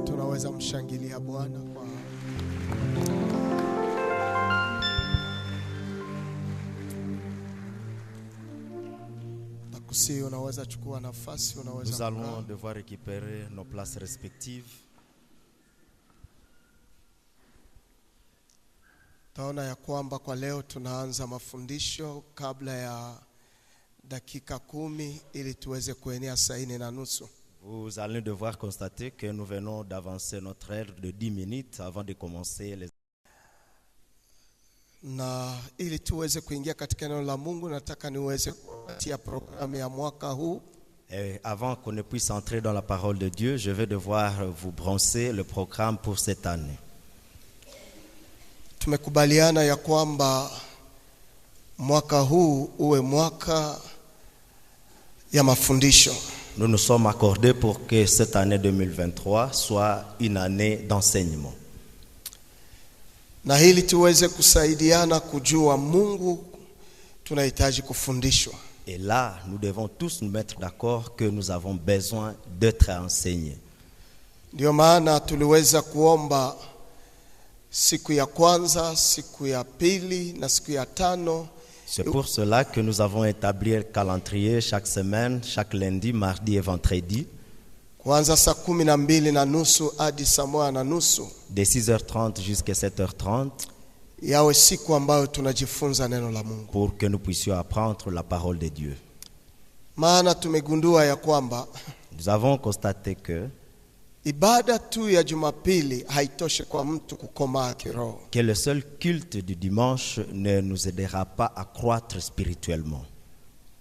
Tunaweza mshangilia Bwana kwa takusi. Unaweza chukua nafasi, unaweza. Nous allons devoir récupérer nos places respectives. Taona ya kwamba kwa leo tunaanza mafundisho kabla ya dakika 10 ili tuweze kuenea saa 4:30. Vous allez devoir constater que nous venons d'avancer notre heure de 10 minutes avant de commencer les. Na ili tuweze kuingia katika neno la Mungu, nataka niweze kupatia programu ya mwaka huu. Et avant qu'on ne puisse entrer dans la parole de Dieu, je vais devoir vous brosser le programme pour cette année. Tumekubaliana ya kwamba mwaka huu uwe mwaka ya mafundisho. Nous nous sommes accordés pour que cette année 2023 soit une année d'enseignement. Na hili tuweze kusaidiana kujua Mungu, tunahitaji kufundishwa. Et là, nous devons tous nous mettre d'accord que nous avons besoin d'être enseignés. Ndio maana tuliweza kuomba siku ya kwanza, siku ya pili na siku ya tano. C'est pour cela que nous avons établi le calendrier chaque semaine, chaque lundi, mardi et vendredi. Kuanza saa 12:30 hadi saa 1:30. De 6h30 jusqu'à 7h30. Yawe siku ambayo tunajifunza neno la Mungu. Pour que nous puissions apprendre la parole de Dieu. Maana tumegundua ya kwamba nous avons constaté que ibada tu ya Jumapili haitoshe kwa mtu kukomaa kiroho. Que le seul culte du dimanche ne nous aidera pas à croître spirituellement.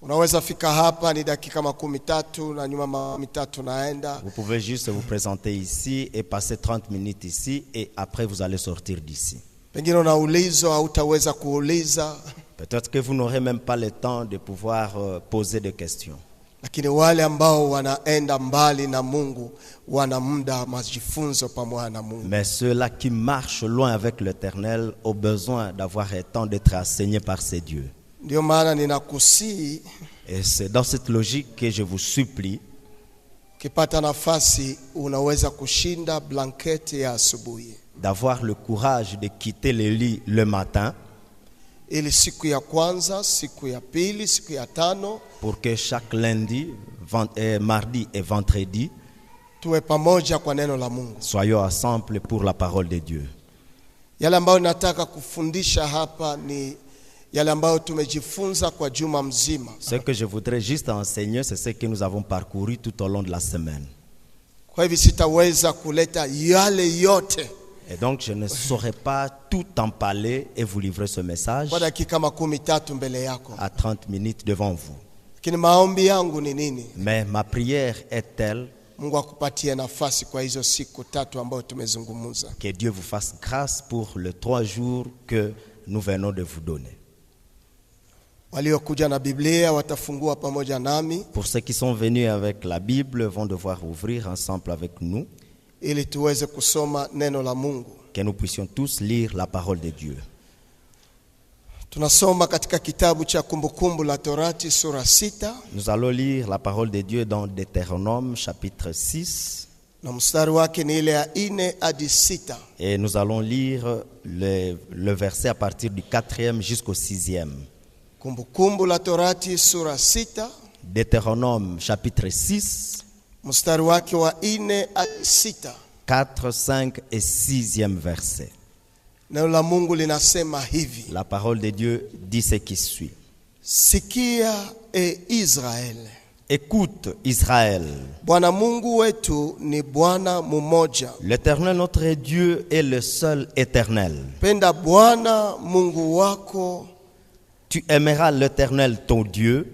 Unaweza fika hapa ni dakika 13 na nyuma 3 naenda. Vous pouvez juste vous présenter ici et passer 30 minutes ici et après vous allez sortir d'ici. Pengine unaulizo hautaweza kuuliza. Peut-être que vous n'aurez même pas le temps de pouvoir poser des questions. Lakini wale ambao wanaenda mbali na Mungu wana muda majifunzo pamoja na Mungu. Mais ceux-là qui marchent loin avec l'Éternel ont besoin d'avoir le temps d'être enseignés par ces dieux. Ndio maana ninakusii, et c'est dans cette logique que je vous supplie, ukipata nafasi unaweza kushinda blanketi ya asubuhi, d'avoir le courage de quitter le lit le matin, ili siku ya kwanza, siku ya pili, siku ya tano, pour que chaque lundi, mardi et vendredi, tuwe pamoja kwa neno la Mungu. Soyons ensemble pour la parole de Dieu. Yale ambayo nataka kufundisha hapa ni yale ambayo tumejifunza kwa juma mzima. Ce que je voudrais juste enseigner, c'est ce que nous avons parcouru tout au long de la semaine. Kwa hivyo sitaweza kuleta yale yote. Et donc je ne saurais pas tout empaler et vous livrer ce message kwa dakika 13 mbele yako, à 30 minutes devant vous. Lakini maombi yangu ni nini? Mais ma prière est telle, Mungu akupatie nafasi kwa hizo siku 3 ambazo tumezungumza. Que Dieu vous fasse grâce pour les 3 jours que nous venons de vous donner. Waliokuja na Biblia watafungua pamoja nami. Pour ceux qui sont venus avec la Bible vont devoir ouvrir ensemble avec nous. Ili tuweze kusoma neno la Mungu. Que nous puissions tous lire la parole de Dieu. Tunasoma katika kitabu cha Kumbukumbu la Torati sura 6. Nous allons lire la parole de Dieu dans Deutéronome chapitre 6. Na mstari wake ni ile ya 4 hadi 6. Et nous allons lire le verset à partir du 4e jusqu'au 6e. Kumbukumbu la Torati sura 6. Deutéronome chapitre 6. Mstari wake wa 4 hadi 6. 4, 5 et 6e verset. Neno la Mungu linasema hivi. La parole de Dieu dit ce qui suit. Sikia Israel. Écoute Israël. Bwana Mungu wetu ni Bwana mmoja. L'Éternel notre Dieu est le seul éternel. Penda Bwana Mungu wako. Tu aimeras l'Éternel ton Dieu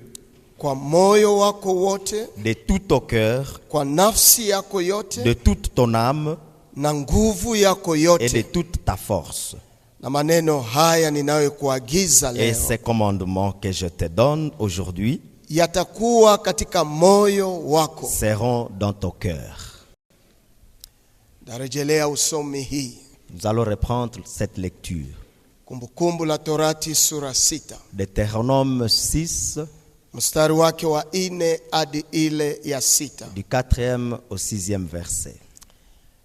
kwa moyo wako wote, de tout ton cœur, kwa nafsi yako yote, de toute ton âme na nguvu yako et de yote. toute ta force. Na maneno haya ninayokuagiza Et leo ces commandements que je te donne aujourd'hui yatakuwa katika moyo wako. seront dans ton cœur. Narejelea usomi hii. Nous allons reprendre cette lecture. Kumbukumbu la Torati sura 6. Deutéronome 6, Mstari wake wa 4 hadi ile ya 6. du 4e au 6e verset.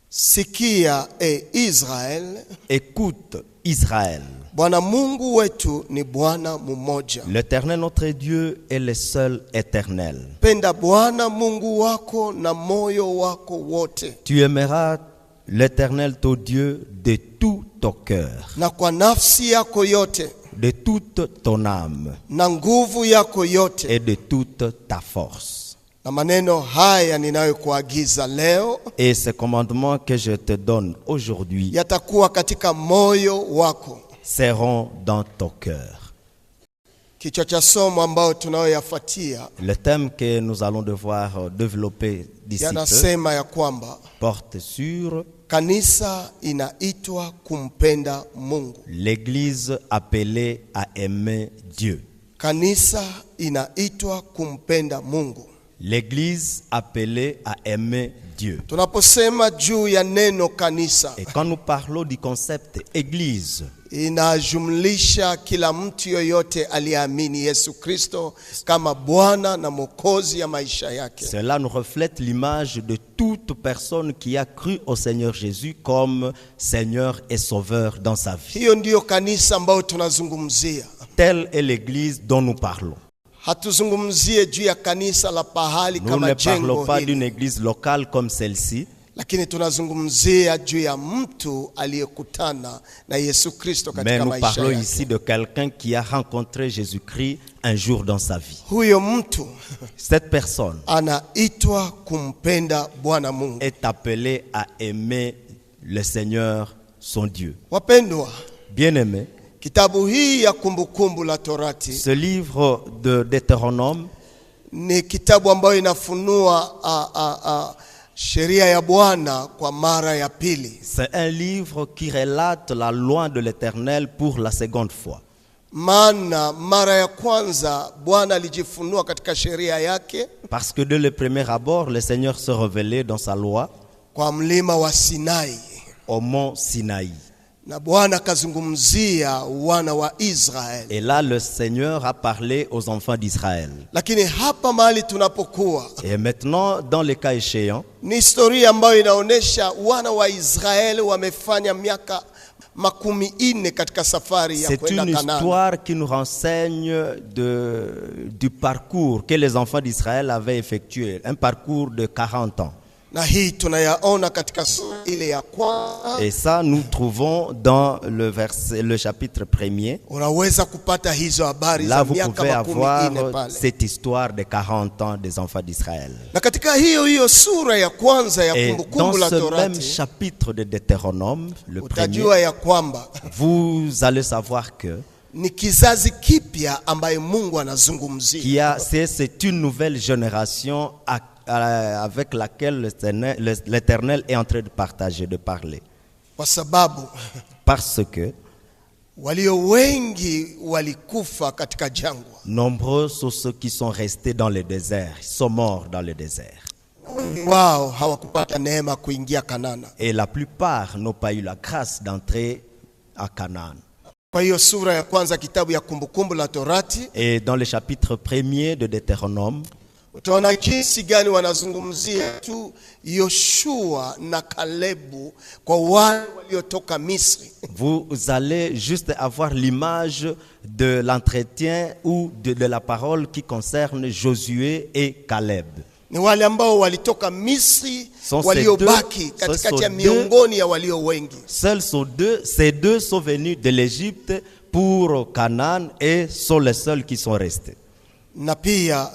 Sikia Israel, Écoute Israël, Bwana Mungu wetu ni Bwana mmoja. l'Éternel notre Dieu est le seul éternel. Penda Bwana Mungu wako na moyo wako wote, Tu aimeras l'Éternel ton Dieu de tout ton cœur, na kwa nafsi yako yote, de toute ton âme na nguvu yako yote. et de toute ta force. Na maneno haya ninayokuagiza leo Et ces commandements que je te donne aujourd'hui yatakuwa katika moyo wako. seront dans ton cœur. Kichwa cha somo ambao tunayoyafuatia Le thème que nous allons devoir développer d'ici peu yanasema ya kwamba porte sur kanisa inaitwa kumpenda Mungu. l'Église appelée à aimer Dieu. Kanisa inaitwa kumpenda Mungu. L'Église appelée à aimer Dieu. Tunaposema juu ya neno kanisa, Et quand nous parlons du concept Église, inajumlisha kila mtu yoyote aliyeamini Yesu Kristo kama Bwana na Mwokozi ya maisha yake. cela nous reflète l'image de toute personne qui a cru au Seigneur Jésus comme Seigneur et Sauveur dans sa vie. Hiyo ndiyo kanisa ambayo tunazungumzia. Telle est l'Église dont nous parlons. Hatuzungumzie juu ya kanisa la pahali Nous kama ne parlons jengo pas hili, d'une église locale comme celle-ci, lakini tunazungumzia juu ya mtu aliyekutana na Yesu Kristo mais katika nous maisha parlons yake. ici de quelqu'un qui a rencontré Jésus-Christ un jour dans sa vie. Huyo mtu Cette personne anaitwa kumpenda Bwana Mungu. est appelée à aimer le Seigneur, son Dieu. Wapendwa, Bien-aimés, kitabu hii ya kumbukumbu la Torati ce livre de Deutéronome ni kitabu ambayo inafunua sheria ya Bwana kwa mara ya pili. c'est un livre qui relate la loi de l'Éternel pour la seconde fois. Maana mara ya kwanza Bwana alijifunua katika sheria yake Parce que dès le premier abord, le Seigneur se révélait dans sa loi kwa mlima wa Sinai, au mont Sinaï. na Bwana akazungumzia wana wa Israeli. Et là, le Seigneur a parlé aux enfants d'Israël. Lakini hapa mahali tunapokuwa Et maintenant, dans les cas échéants, ni historia ambayo inaonyesha wana wa Israeli wamefanya miaka 14 katika safari ya c'est kwenda une Kanaani. histoire qui nous renseigne du parcours que les enfants d'Israël avaient effectué, un parcours de 40 ans. Na hii tunayaona katika sura ile ya kwanza. Et ça, nous trouvons dans le chapitre 1er. Unaweza kupata hizo habari Là, za vous miaka pouvez 14 avoir pale. cette histoire de 40 ans des enfants d'Israël. Na katika hiyo sura ya kwanza ya Et dans kumbukumbu la ce même Torati chapitre de Deutéronome, le premier, utajua ya kwamba vous allez savoir que ni kizazi kipya ambaye Mungu anazungumzia. c'est une nouvelle génération avec laquelle l'Éternel est en train de partager, de parler. Kwa sababu Parce que walio wengi walikufa katika jangwa. nombreux sont ceux qui sont restés dans le désert, ils sont morts dans le désert. Wao hawakupata neema kuingia Kanana. Et la plupart n'ont pas eu la grâce d'entrer à Canaan. Kwa hiyo sura ya kwanza kitabu ya kumbukumbu la Torati Et dans le chapitre 1er de Deutéronome, utaona jinsi gani wanazungumzia tu Yoshua na Kalebu kwa wale waliotoka Misri. vous allez juste avoir l'image de l'entretien ou de la parole qui concerne Josué et Caleb. Ni wale ambao walitoka Misri Sont waliobaki ces katikati ya deux- miongoni ya walio wengi. Ces deux sont venus de l'Égypte pour Canaan et sont les seuls qui sont restés. Na pia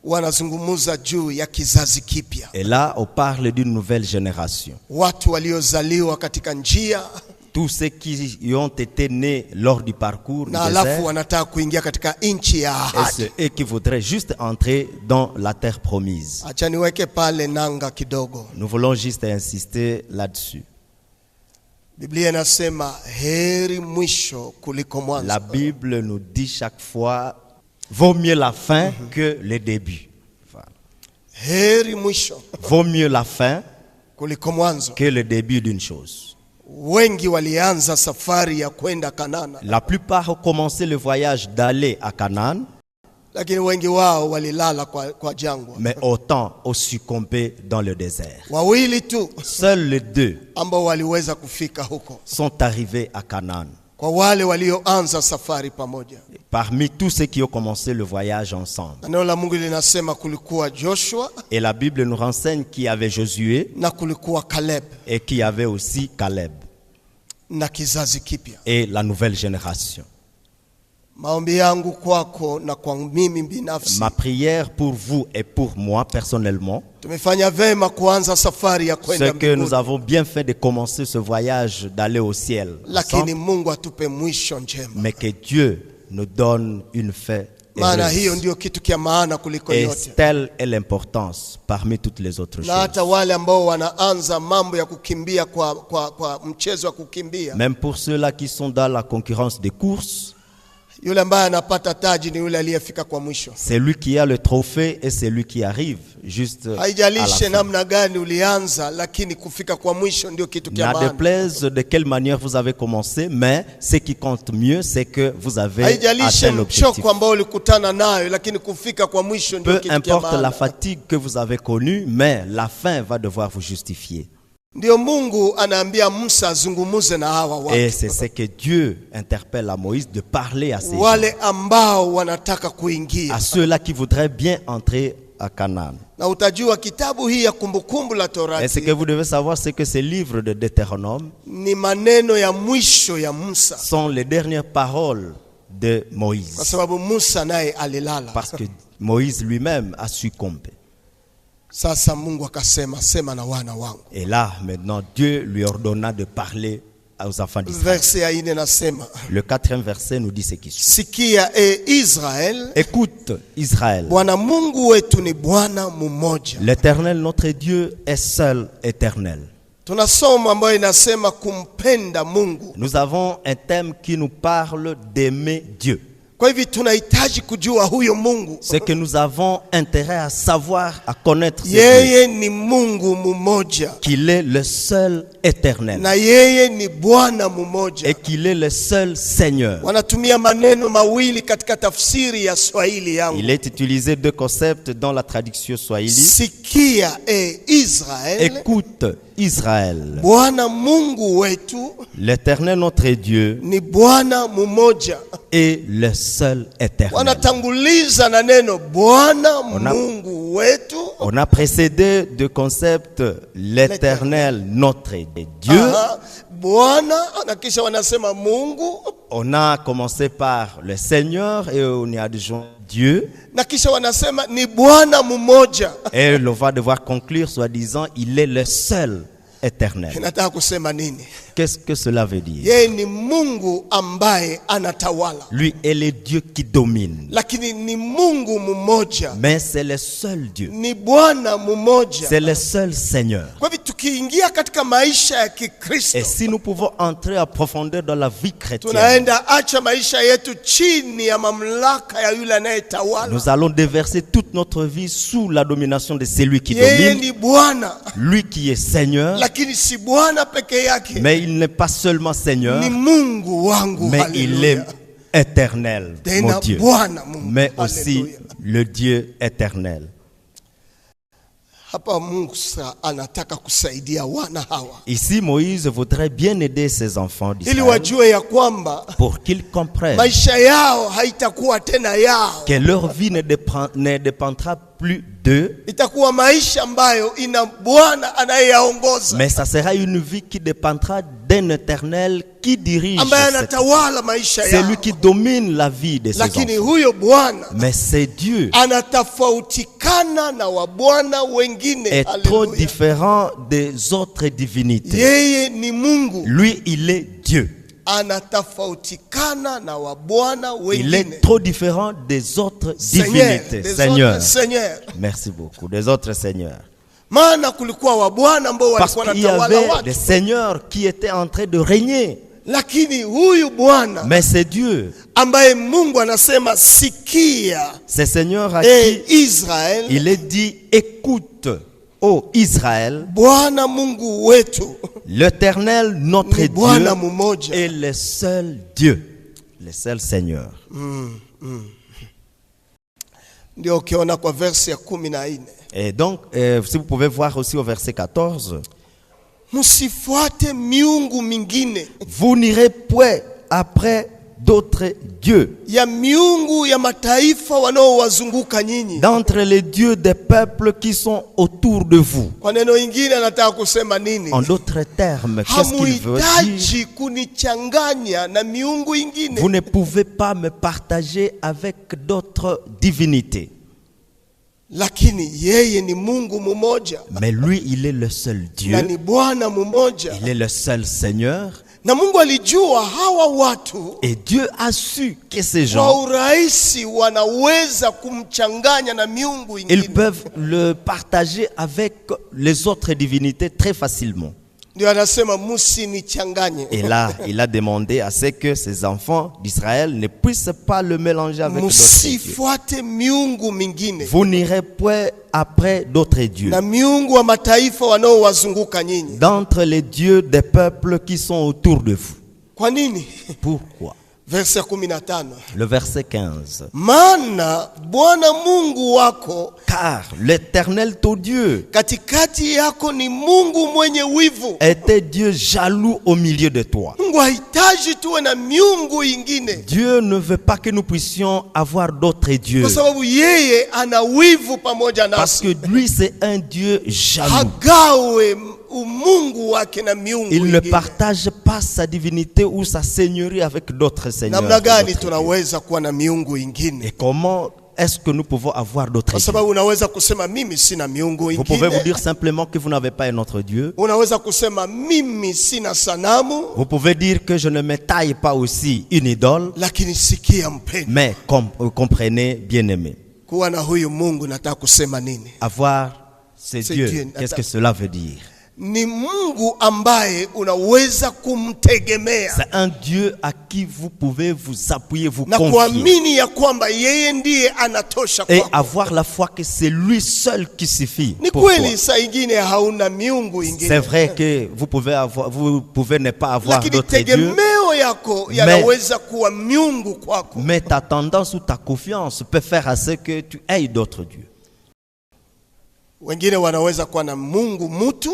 wanazungumuza juu ya kizazi kipya. Et là, on parle d'une nouvelle génération. Watu waliozaliwa katika njia, tous ceux qui ont été nés lors du parcours du na alafu désert, wanataka kuingia katika nchi ya et ahadi. ceux et qui voudraient juste entrer dans la terre promise. Acha niweke pale nanga kidogo. Nous voulons juste insister là-dessus. Biblia inasema heri mwisho kuliko mwanzo. La Bible nous dit chaque fois, vaut mieux la fin que le début. Voilà. Heri mwisho Vaut mieux la fin kuliko mwanzo. que le début d'une chose. Wengi walianza safari ya kwenda Kanana, La plupart ont commencé le voyage d'aller à Canaan, lakini wengi wao walilala kwa jangwa. mais autant ont succombé dans le désert. Wawili tu Seuls les deux ambao waliweza kufika huko, sont arrivés à Canaan. kwa wale walioanza safari pamoja. Parmi tous ceux qui ont commencé le voyage ensemble. Neno la Mungu linasema kulikuwa Joshua Et la Bible nous renseigne qu'il y avait Josué na kulikuwa Caleb et qu'il y avait aussi Caleb na kizazi kipya. et la nouvelle génération. Maombi yangu kwako na kwa mimi binafsi, Ma prière pour vous et pour moi personnellement, tumefanya vema kuanza safari ya kwenda c'est que nous mbinguni, avons bien fait de commencer ce voyage d'aller au ciel lakini ensemble, Mungu atupe mwisho njema, mais que Dieu nous donne une fin maana hiyo heureuse. ndio kitu kia maana kuliko Et yote. telle est l'importance parmi toutes les autres Na hata choses. wale ambao wanaanza mambo ya kukimbia kwa mchezo wa kukimbia, Même pour ceux-là qui sont dans la concurrence des courses, yule ambaye anapata taji ni yule aliyefika kwa mwisho. c'est lui qui a le trophée et c'est lui qui arrive juste à la Haijalishe fin. namna gani ulianza, lakini kufika kwa mwisho ndio kitu kia N'a maana. déplaise de quelle manière vous avez commencé, mais ce qui compte mieux, c'est que vous avez Haijalishe atteint l'objectif. mchoko ambao ulikutana nayo, lakini kufika kwa mwisho ndio Peu kitu kia importe la maana. fatigue que vous avez connue, mais la fin va devoir vous justifier. Ndio Mungu anaambia Musa azungumuze na hawa Et watu, c'est ce que Dieu interpelle à Moïse de parler à ces gens, wale ambao wanataka kuingia. à ceux-là qui voudraient bien entrer à Canaan. Na utajua kitabu hii ya Kumbukumbu la Et ce Torati que vous devez savoir, c'est que ces livres de Deutéronome ni maneno ya mwisho ya Musa, sont les dernières paroles de kwa Moïse, sababu Musa naye alilala. parce que Moïse lui-même a succombé. Sasa Mungu akasema, sema na wana wangu. Et là, maintenant, Dieu lui ordonna de parler aux enfants d'Israël. Verse ya 4 nasema, Le 4e verset nous dit ce qui suit. sikia Israel, Écoute, Israël, Bwana Mungu wetu ni Bwana mmoja. l'Éternel, notre Dieu, est seul éternel. Tunasoma ambayo inasema kumpenda Mungu. Nous avons un thème qui nous parle d'aimer Dieu. Kwa hivyo tunahitaji kujua huyo Mungu. C'est que nous avons intérêt à savoir, à connaître ce Dieu, Yeye ni Mungu mmoja qu'il est le seul éternel na yeye ni Bwana mmoja. et qu'il est le seul Seigneur. Wanatumia maneno mawili katika tafsiri ya Swahili yangu. Il est utilisé deux concepts dans la traduction swahili. Sikia Israel, Écoute, Israël, Bwana Mungu wetu l'Éternel, notre Dieu, ni Bwana mmoja. est le seul éternel. Wanatanguliza na neno Bwana a- Mungu wetu. On a précédé de concept l'Éternel, notre Dieu. Aha, Bwana na kisha wanasema Mungu, On a commencé par le Seigneur et on y a adjoint Dieu. na kisha wanasema ni Bwana mmoja. Et on va devoir conclure soit disant il est le seul éternel. Nataka kusema nini? Qu'est-ce que cela veut dire? Yeye ni Mungu ambaye anatawala, Lui est le Dieu qui domine. lakini ni Mungu mmoja, Mais c'est le seul Dieu. ni Bwana mmoja. C'est le seul Seigneur. Kwa hivyo tukiingia katika maisha ya Kikristo, Et si nous pouvons entrer en profondeur dans la vie chrétienne, tunaenda acha maisha yetu chini ya mamlaka ya yule anayetawala. nous allons déverser toute notre vie sous la domination de celui qui Yeye domine, ni Bwana, lui qui est Seigneur, lakini si Bwana peke yake, mais il n'est pas seulement Seigneur, ni Mungu wangu. mais il est Haleluya. éternel, mon Tena Dieu, Bwana Mungu. mais aussi Haleluya. le Dieu éternel. Hapa Musa anataka kusaidia wana hawa Ici, Moïse voudrait bien aider ses enfants ili d'Israël wajue ya kwamba pour qu'ils comprennent maisha yao haitakuwa tena yao, que leur vie ne dépendra plus d'eux, itakuwa maisha ambayo ina Bwana anayeyaongoza, mais ça sera une vie qui dépendra d'un éternel qui dirige ambaye cette. anatawala maisha C'est yao. lui qui domine la vie de ses Lakini enfants. huyo Bwana Mais c'est Dieu anatofautikana na wabwana wengine. est trop Haleluya. différent des autres divinités. Yeye ni Mungu Lui, il est Dieu. Anatofautikana na wabwana wengine. Il est trop différent des autres divinités. Seigneur. Merci beaucoup. Des autres seigneurs. Maana kulikuwa wabwana ambao Parce walikuwa qu'il y wanatawala avait watu. des seigneurs qui étaient en train de régner. Lakini huyu Bwana Mais c'est Dieu. ambaye Mungu anasema sikia, C'est Seigneur à qui Israel, il est dit écoute, ô Israël, Bwana Mungu wetu l'Éternel notre ni Bwana Dieu mmoja. est le seul Dieu, le seul Seigneur. Ndio ukiona kwa verse ya 14. Et donc, si vous pouvez voir aussi au verset 14, Msifuate miungu mingine, vous n'irez point après d'autres dieux, ya miungu ya mataifa wanaowazunguka nyinyi. d'entre les dieux des peuples qui sont autour de vous. Kwa neno ingine anataka kusema nini? En d'autres termes, qu'est-ce qu'il veut dire? Hamuhitaji kunichanganya na miungu ingine. Vous ne pouvez pas me partager avec d'autres divinités. Lakini yeye ni Mungu mmoja. Mais lui, il est le seul Na Dieu. ni Bwana mmoja. Il est le seul Seigneur. Na Mungu alijua hawa watu Et Dieu a su que ces kwa gens, urahisi wanaweza kumchanganya na miungu ils ingine. peuvent le partager avec les autres divinités très facilement. Ndio anasema msinichanganye. Et là, il a demandé à ce que ces enfants d'Israël ne puissent pas le mélanger avec d'autres dieux. Msifuate miungu mingine Vous n'irez point après d'autres dieux, na miungu wa mataifa wanaowazunguka nyinyi. d'entre les dieux des peuples qui sont autour de vous. Kwa nini? Pourquoi? Verse 15. Le verset 15. Maana Bwana Mungu wako Car l'Éternel ton Dieu katikati yako ni Mungu mwenye wivu. était Dieu jaloux au milieu de toi. Mungu hahitaji tuwe na miungu ingine, Dieu ne veut pas que nous puissions avoir d'autres dieux. kwa sababu yeye ana wivu pamoja Parce nasi. que lui, c'est un Dieu jaloux. Hagawe umungu wake na miungu Il ne ingine. partage pas sa divinité ou sa seigneurie avec d'autres seigneurs. Namna gani d'autres dieux. tunaweza kuwa na miungu Et ingine? comment est-ce que nous pouvons avoir d'autres Kwa dieux? sababu unaweza kusema mimi sina miungu Vous pouvez vous ingine. dire simplement que vous n'avez pas un autre Dieu. Unaweza kusema mimi sina sanamu. Vous pouvez dire que je ne me taille pas aussi une idole. Lakini sikia mpendwa, Mais comprenez, bien-aimés, kuwa na huyu Mungu nataka kusema nini? avoir ces Ces dieux, dieux, qu'est-ce que cela veut dire? Ni Mungu ambaye unaweza kumtegemea C'est un Dieu à qui vous pouvez vous appuyer, vous na confier. kuamini ya kwamba yeye ndiye anatosha Et kwako. avoir la foi que c'est lui seul qui suffit. Ni pour toi. kweli saa ingine hauna miungu C'est ingine, vrai que vous pouvez ne pas avoir lakini d'autres dieux, tegemeo yako yanaweza kuwa miungu kwako. mais ta tendance ou ta confiance peut faire à ce que tu aies d'autres dieux. Wengine wanaweza kuwa na Mungu mtu,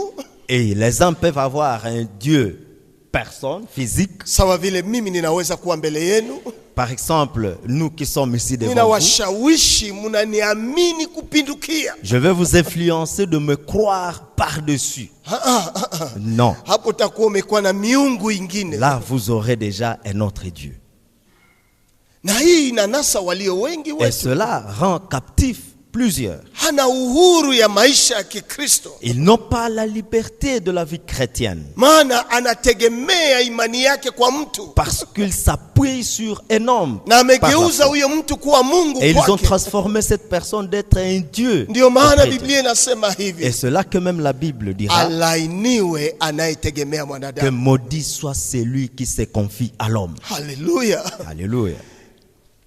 Et les hommes peuvent avoir un Dieu personne, physique. sawa vile mimi ninaweza kuwa mbele yenu, Par exemple, nous qui sommes ici devant vous, ninawashawishi mnaniamini kupindukia. je vais vous influencer de me croire par-dessus. Non. Hapo utakuwa umekuwa na miungu ingine. Là, vous aurez déjà un autre Dieu. Na hii inanasa walio wengi Et wetu. cela rend captif plusieurs. Hana uhuru ya maisha ya Kikristo, Ils n'ont pas la liberté de la vie chrétienne maana anategemea imani yake kwa mtu, parce qu'ils s'appuient sur un homme. na par la amegeuza foi. huyo mtu kuwa Mungu Et ils ont kwake. transformé cette personne d'être un Dieu. Ndio maana auprès d'eux. Biblia inasema Et hivi, c'est là que même la Bible dira alainiwe anayetegemea que mwanadamu. maudit soit celui qui se confie à l'homme. Haleluya. Alléluia.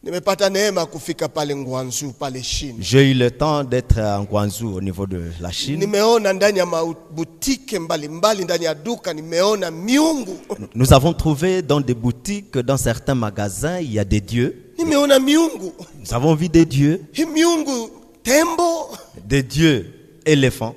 Nimepata neema kufika pale Ngwanzu pale Chine. J'ai eu le temps d'être en Guangzhou au niveau de la Chine. Nimeona ndani ya mabutike mbalimbali, ndani ya duka nimeona miungu. Nous avons trouvé dans des boutiques, dans certains magasins, il y a des dieux. Nimeona miungu. Nous avons vu des dieux, Hii miungu tembo des dieux éléphants.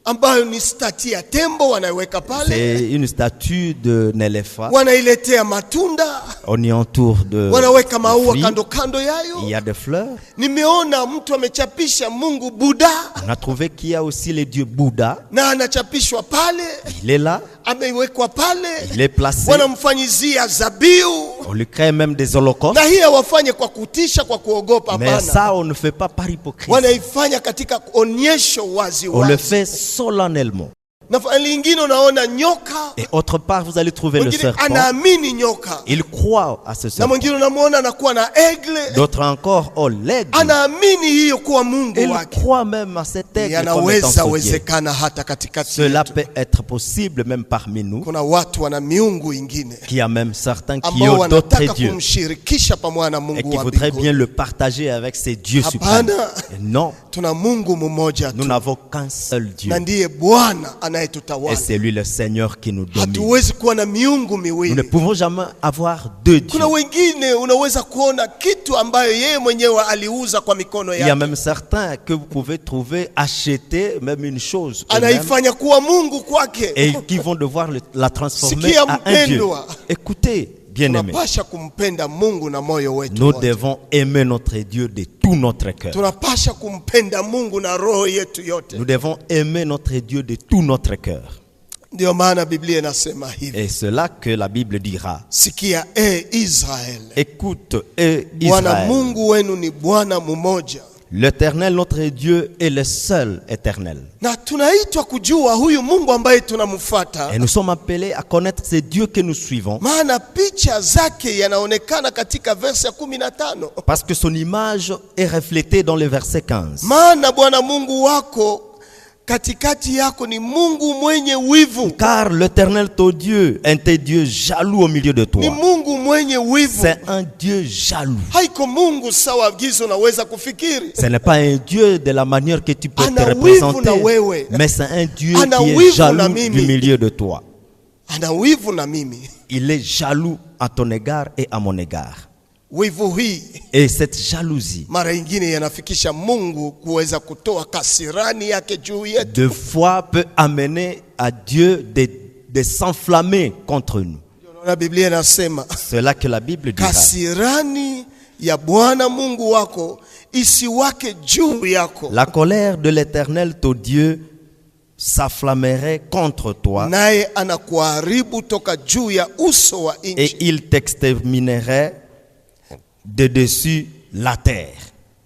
ambayo ni stati ya tembo wanaiweka pale, C'est une statue d'un éléphant. wanailetea matunda, On y entoure de wanaweka maua fruits. kando kando Il y yayo. a des fleurs. Nimeona mtu amechapisha Mungu Buddha On a trouvé qu'il y a aussi le dieu Bouddha. na anachapishwa pale, Il est là, ameiwekwa pale, il est placé. wanamfanyizia zabiu. On lui crée même des holocaustes. Na hii hawafanye kwa kutisha, kwa kuogopa, Mais hapana. ça, on ne fait pas par hypocrisie. Wanaifanya katika onyesho wazi On le wazi. fait solennellement. Na lingine unaona nyoka. Et autre part, vous allez trouver le Mwingine serpent. anaamini nyoka. Il croit à ce Na serpent. mwingine unamuona anakuwa na aigle. D'autres encore, oh l'aigle. Anaamini hiyo kuwa Mungu Il wake. croit même à cet aigle comme étant Yanaweza son Dieu. wezekana hata katikati Cela yetu. peut être possible même parmi nous, Kuna watu wana miungu ingine qu'il y a même certains qui ambao ont d'autres wanataka dieux kumshirikisha pamoja na et Mungu qui wa voudraient bien mbinguni. le partager avec ces dieux suprêmes. Hapana. Et non, Tuna Mungu mmoja nous tu. n'avons qu'un seul Dieu. Na ndiye Bwana Et anayetutawala. c'est lui le Seigneur qui nous domine. Hatuwezi kuwa na miungu Nous ne miwili. pouvons jamais avoir deux dieux. Kuna wengine unaweza kuona kitu ambayo yeye mwenyewe aliuza kwa mikono Il y a yake. même certains que vous pouvez trouver, acheter même une chose eux-mêmes, Anaifanya kuwa Mungu kwake. et qui vont devoir la transformer Sikia à un Dieu. mpendwa. Écoutez, bien-aimés, Tunapasha kumpenda Mungu na moyo wetu nous wote. devons aimer notre Dieu de tout notre cœur. Tunapasha kumpenda Mungu na roho yetu yote. Nous devons aimer notre Dieu de tout notre cœur. Ndio maana Biblia inasema hivi. Et c'est là que la Bible dira, Sikia Israel. écoute, Bwana Israël, Mungu wenu ni Bwana mmoja. l'Éternel, notre Dieu, est le seul éternel. Na tunaitwa kujua huyu Mungu ambaye tunamfuata. Et nous sommes appelés à connaître ce Dieu que nous suivons, Maana picha zake yanaonekana katika verse ya 15. parce que son image est reflétée dans le verset 15. Maana Bwana Mungu wako katikati yako ni Mungu mwenye wivu. Car l'Éternel, ton Dieu, est un Dieu jaloux au milieu de Ni toi. Mungu mwenye wivu. C'est un Dieu jaloux. Haiko Mungu sawa gizo unaweza kufikiri. Ce n'est pas un Dieu de la manière que tu peux te Ana wivu représenter, na wewe. mais c'est un Dieu Ana qui est wivu na jaloux mimi. du milieu de toi. Ana wivu na mimi. Il est jaloux à ton égard et à mon égard. Wivu hii Et cette jalousie, mara nyingine yanafikisha Mungu kuweza kutoa kasirani yake juu yetu. deux fois, peut amener à Dieu de s'enflammer contre nous. Na Biblia inasema C'est là que la Bible dit. kasirani ya Bwana Mungu wako isiwake juu yako, La colère de l'Éternel, ton Dieu, s'enflammerait contre toi naye anakuharibu toka juu ya uso wa et nchi. il t'exterminerait de dessus la terre.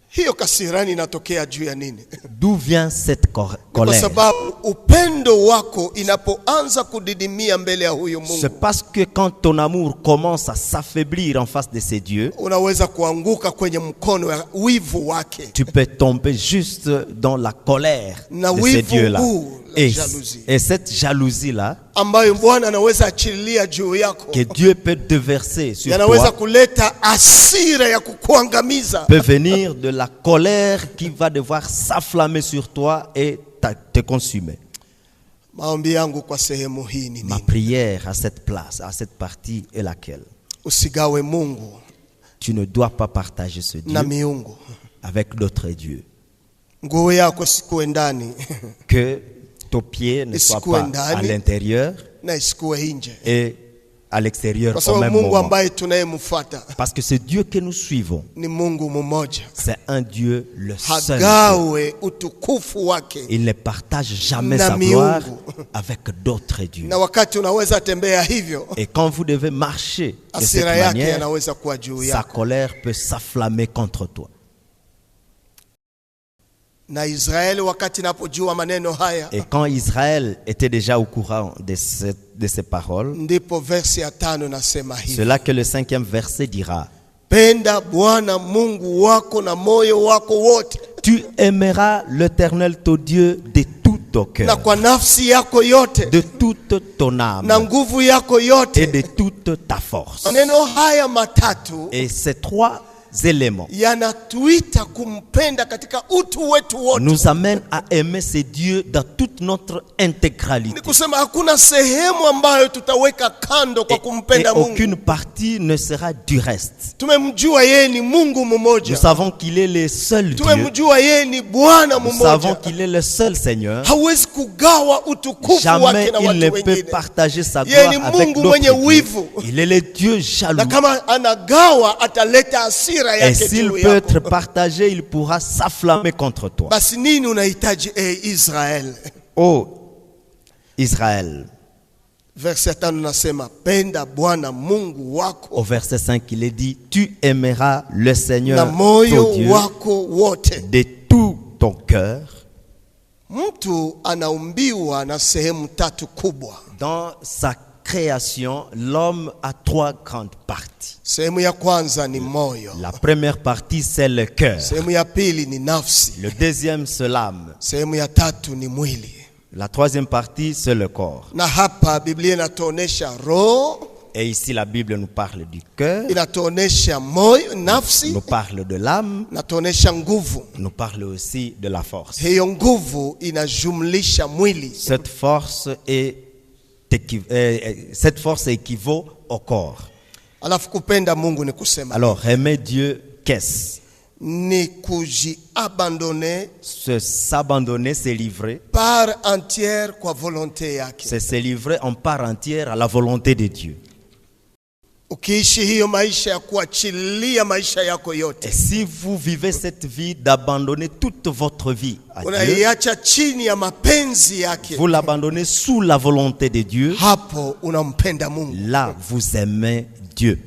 Hiyo kasirani inatokea juu ya nini? D'où vient cette Kwa colère? sababu upendo wako inapoanza kudidimia mbele ya huyo C'est Mungu, parce que quand ton amour commence à s'affaiblir en face de ces dieux, unaweza kuanguka kwenye mkono wa wivu wake. tu peux tomber juste dans la colère Na de ces wivu dieux-là. huu, la Et, jalousie. et cette jalousie-là, Ambayo Bwana anaweza achilia juu yako, que Dieu peut déverser sur yanaweza toi, kuleta hasira ya kukuangamiza. peut venir de la colère qui va devoir s'enflammer sur toi et te consumer. Maombi yangu kwa sehemu hii ni Ma nini? prière à cette place, à cette partie est laquelle? Usigawe Mungu Tu ne dois pas partager ce na Dieu miungu. avec d'autres dieux. Nguo yako isikuwe ndani Que ton pied ne soit pas à l'intérieur na isikuwe nje, et à l'extérieur kwa au sababu même Mungu moment. ambaye tunayemfuata Parce que ce Dieu que nous suivons, ni Mungu mmoja. c'est un Dieu, le seul Dieu. Hagawe utukufu wake. Il ne partage jamais Na sa gloire miungu. avec d'autres dieux. Na wakati unaweza tembea hivyo, Et quand vous devez marcher de cette hasira yake manière, yanaweza kuwa juu sa yako. colère peut s'enflammer contre toi. Na Israeli wakati napojua maneno haya, Et quand Israël était déjà au courant de ces paroles, ndipo versi ya 5 nasema hivi: c'est là que le 5e verset dira, penda Bwana Mungu wako na moyo wako wote, tu aimeras l'Éternel ton Dieu de tout ton na cœur, kwa nafsi yako yote, de toute ton âme na nguvu yako et yote. de toute ta force. Maneno haya matatu Et ces trois éléments yanatuita kumpenda katika utu wetu wote. nous amènent à aimer ces dieux dans toute notre Ni intégralité. kusema hakuna sehemu ambayo tutaweka kando kwa Et kumpenda Mungu. aucune partie ne sera du reste. Tumemjua yeye ni Mungu Nous mmoja. savons qu'il est le seul Dieu. Tumemjua yeye ni Bwana Nous savons mmoja. qu'il est le seul Seigneur. Hawezi kugawa utukufu Jamais wake na il ne watu peut wengine. partager sa Yeye gloire ni avec Mungu mwenye d'autres dieux. wivu. Il est le Dieu jaloux. Na kama anagawa ataleta hasira Et yake s'il juu peut yako. être partagé, il pourra s'enflammer contre toi. Basi nini unahitaji Israel? Oh Israël. Verse 5 nasema penda Bwana Mungu wako Au verset 5, il est dit, tu aimeras le Seigneur na moyo ton Dieu wako wote. de tout ton cœur, Mtu anaumbiwa na sehemu tatu kubwa. Dans sa création, l'homme a 3 grandes parties. Sehemu ya kwanza ni moyo. La première partie, c'est le cœur. Sehemu ya pili ni nafsi. Le deuxième, c'est l'âme. Sehemu ya tatu ni mwili. La troisième partie, c'est le corps. Na hapa Biblia inatuonesha roho. Et ici, la Bible nous parle du cœur, Inatuonesha moyo, nafsi. nous parle de l'âme, Inatuonesha nguvu. nous parle aussi de la force. Hiyo nguvu inajumlisha mwili. Cette force équivaut au corps. Alafu kupenda Mungu ni kusema. Alors, aimer Dieu, qu'est-ce? Ni kujiabandone S'abandonner, c'est livrer. par entière kwa volonté yake. C'est se livrer en part entière à la volonté de Dieu. Ukiishi hiyo maisha ya kuachilia maisha yako yote, Et si vous vivez cette vie d'abandonner toute votre vie à Dieu, unaiacha chini ya mapenzi yake, vous l'abandonnez sous la volonté de Dieu, hapo unampenda Mungu. là vous aimez Dieu.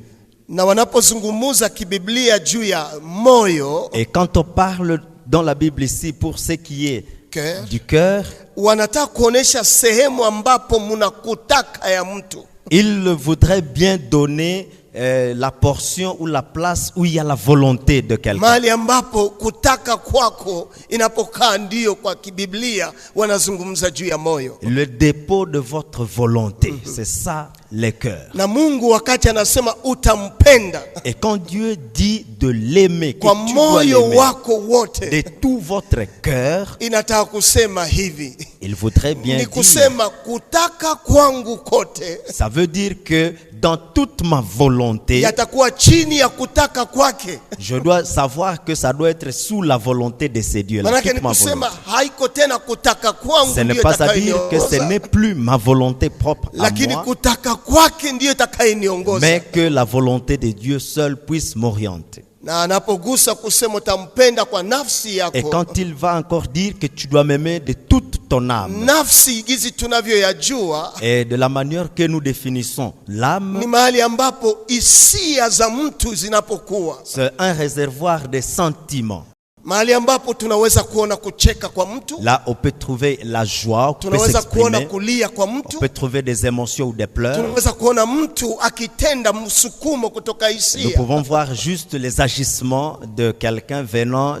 Na wanapozungumuza kibiblia juu ya moyo, Et quand on parle dans la Bible ici pour ce qui est cœur, du cœur, wanataka kuonesha sehemu ambapo mnakutaka ya mtu. il voudrait bien donner la portion ou la place où il y a la volonté de quelqu'un. Mahali ambapo kutaka kwako inapokaa, ndio kwa kibiblia wanazungumza juu ya moyo. Le dépôt de votre volonté, c'est ça le cœur. Na Mungu wakati anasema utampenda Et quand Dieu dit de l'aimer, que kwa tu dois moyo l'aimer wako wote, de tout votre cœur, inataka kusema hivi, il voudrait bien ni dire, kusema kutaka kwangu kote ça veut dire que dans toute ma volonté, yatakuwa chini ya kutaka kwake. je dois savoir que ça doit être sous la volonté de ces dieux-là. Manake Toute ni ma kusema volonté. haiko tena kutaka kwangu Ce n'est ndio pas à dire que ce itakayoniongoza, n'est plus ma volonté propre à lakini moi, kutaka kwake ndio itakayoniongoza. mais que la volonté de Dieu seul puisse m'orienter. Na anapogusa kusema utampenda kwa nafsi Et yako, quand il va encore dire que tu dois m'aimer de toute ton âme, nafsi gizi tunavyoyajua et de la manière que nous définissons l'âme, ni mahali ambapo hisia za mtu zinapokuwa, c'est un réservoir de sentiments. mahali ambapo tunaweza kuona kucheka kwa mtu, Là, on peut trouver la joie, on peut tunaweza kuona s'exprimer, kulia kwa on mtu, peut trouver des émotions ou des pleurs. tunaweza kuona mtu akitenda msukumo kutoka Nous hisia. pouvons voir juste les agissements de quelqu'un venant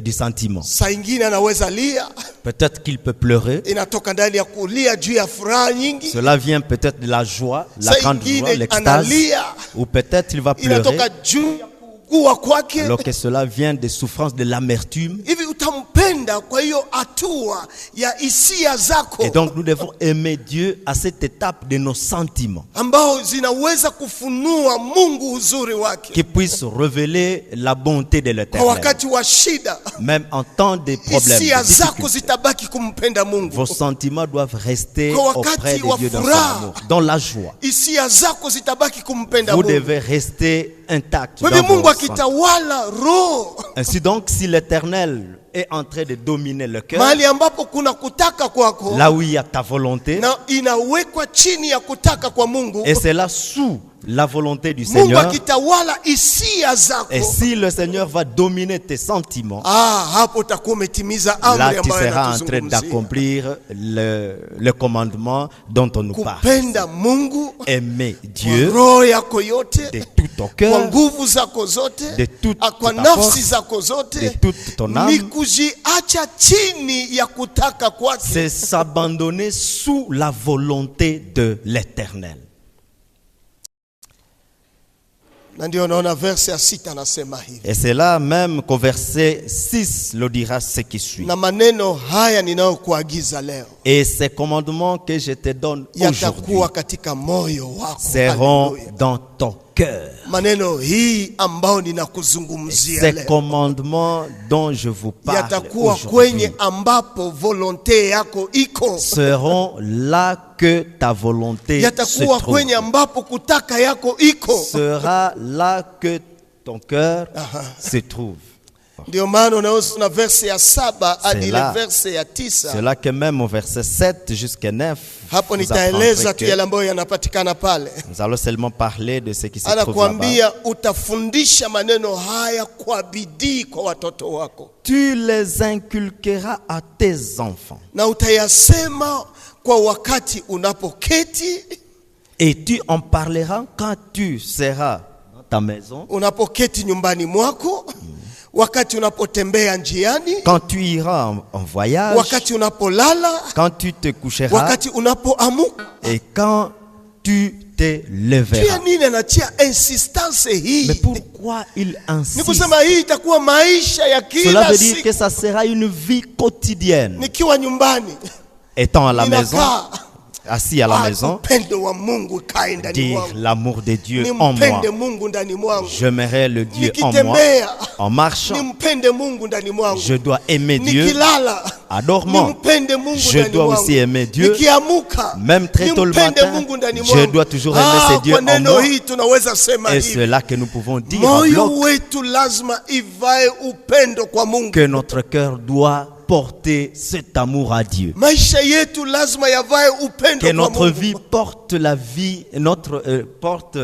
du sentiment. Saa ingine anaweza lia, Peut-être qu'il peut pleurer. inatoka ndani ya kulia juu ya furaha nyingi. Cela vient peut-être de la joie, la Saa grande joie, ingine l'extase. analia, Ou peut-être il va pleurer inatoka juu ya kuugua kwake. alors que cela vient des souffrances de l'amertume. Hivi utampenda kwa hiyo hatua ya hisia zako Et donc nous devons aimer Dieu à cette étape de nos sentiments, ambao zinaweza kufunua Mungu uzuri wake qui puissent révéler la bonté de kwa l'Éternel. wakati wa shida. Même en temps de problèmes, Hisia de zako difficultés, zitabaki kumpenda Mungu. vos sentiments doivent rester Kwa wakati auprès wa de Dieu dans son furaha, amour, dans la joie. Hisia zako zitabaki kumpenda Vous Mungu. devez rester intact Wewe dans Mungu vos sentiments. akitawala roho, Ainsi donc, si l'Éternel est en train de dominer le cœur, mahali ambapo kuna kutaka kwako là où il y a ta volonté, na inawekwa chini ya kutaka kwa Mungu, et c'est là sous la volonté du Mungu Seigneur, akitawala hisia zako, et si le Seigneur va dominer tes sentiments, hapo utakuwa umetimiza là amri tu ambayo seras en train anatuzungumzia. d'accomplir le commandement dont on nous parle. Kupenda Mungu Aimer kwa Dieu roho yako yote, de tout ton kwa cœur, nguvu zako zote, de toute kwa ta nafsi force, zako de zote, toute ton ni âme, kujiacha chini ya kutaka kwake. c'est s'abandonner sous la volonté de l'Éternel. Na ndio naona verse ya 6 anasema hivi, Et c'est là même qu'au verset 6 le dira ce qui suit. na maneno haya ninayokuagiza leo Et ces commandements que je te donne aujourd'hui yatakuwa katika moyo wako. seront Haleluya. dans ton cœur. Maneno hii ambao ninakuzungumzia Ces leo commandements dont je vous parle yatakuwa aujourd'hui kwenye ambapo volonte yako iko, seront là que ta volonté se yatakuwa trouve. kwenye ambapo kutaka yako iko. Sera là que ton cœur Aha. se trouve. Ndio maana unaweza na verse ya 7 hadi ile là. verse ya 9. C'est là que même au verset 7 jusqu'à 9, Hapo vous nitaeleza apprendrez tu que yale ambayo yanapatikana pale. nous allons seulement parler de ce qui se trouve là-bas. Anakuambia utafundisha maneno haya kwa bidii kwa watoto wako. Tu les inculqueras à tes enfants. Na utayasema kwa wakati unapoketi, Et tu en parleras quand tu seras dans ta maison, unapoketi nyumbani mwako, wakati unapotembea njiani, quand tu iras en voyage, wakati unapolala, quand tu te coucheras wakati unapoamuka. et quand tu te Pia leveras. nini anatia insistance hii? Mais pourquoi il Ni insiste? kusema hii itakuwa maisha ya Cela kila veut dire que siku. ça sera une vie quotidienne. Nikiwa nyumbani, Étant à la maison, ninakaa assis à la maison, upendo wa Mungu kae ndani dire mwangu. l'amour de Dieu en moi. Nimpende Mungu ndani mwangu. J'aimerais le Dieu en moi. Nikitembea, En marchant, nimpende Mungu ndani mwangu. je dois aimer Dieu. Nikilala, En dormant, nimpende Mungu je ndani dois mwangu. aussi aimer Dieu. Nikiamuka, Même très tôt le nimpende matin, Mungu ndani je mwangu. dois toujours aimer ce Dieu kwa en neno moi. hii tunaweza sema Et hivi. c'est là que nous pouvons dire en Moyo bloc wetu lazima ivae upendo kwa Mungu. que notre cœur doit porter cet amour à Dieu. Maisha yetu lazima yavae upendo Que kwa notre Mungu. vie porte la vie, porte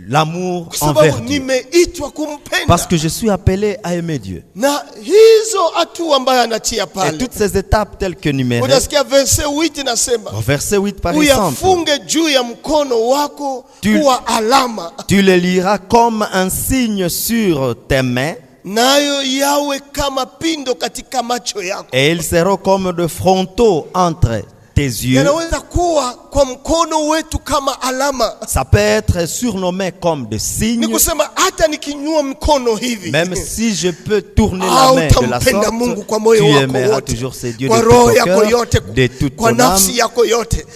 l'amour Kwa sababu envers Dieu. nimeitwa kumpenda. Parce que je suis appelé à aimer Dieu. Na hizo hatua ambayo anatia Et pale. toutes ces étapes telles que numérées, Unasikia verse 8 nasema, au verset 8 par exemple, uyafunge juu ya mkono wako Tu- kuwa alama, tu le liras comme un signe sur tes mains nayo yawe kama pindo katika macho yako. et ils seront comme de frontaux entre tes yeux. Yanaweza kuwa kwa mkono wetu kama alama. Ça peut être sur nos mains comme des Ni signes. kusema hata nikinyua mkono hivi, Même si je peux tourner la main de la utampenda Mungu sorte, kwa tu moyo wako aimeras wote, toujours ces dieux de kwa tout roho ton yako cœur, yote, de toute kwa ton âme, nafsi yako yote.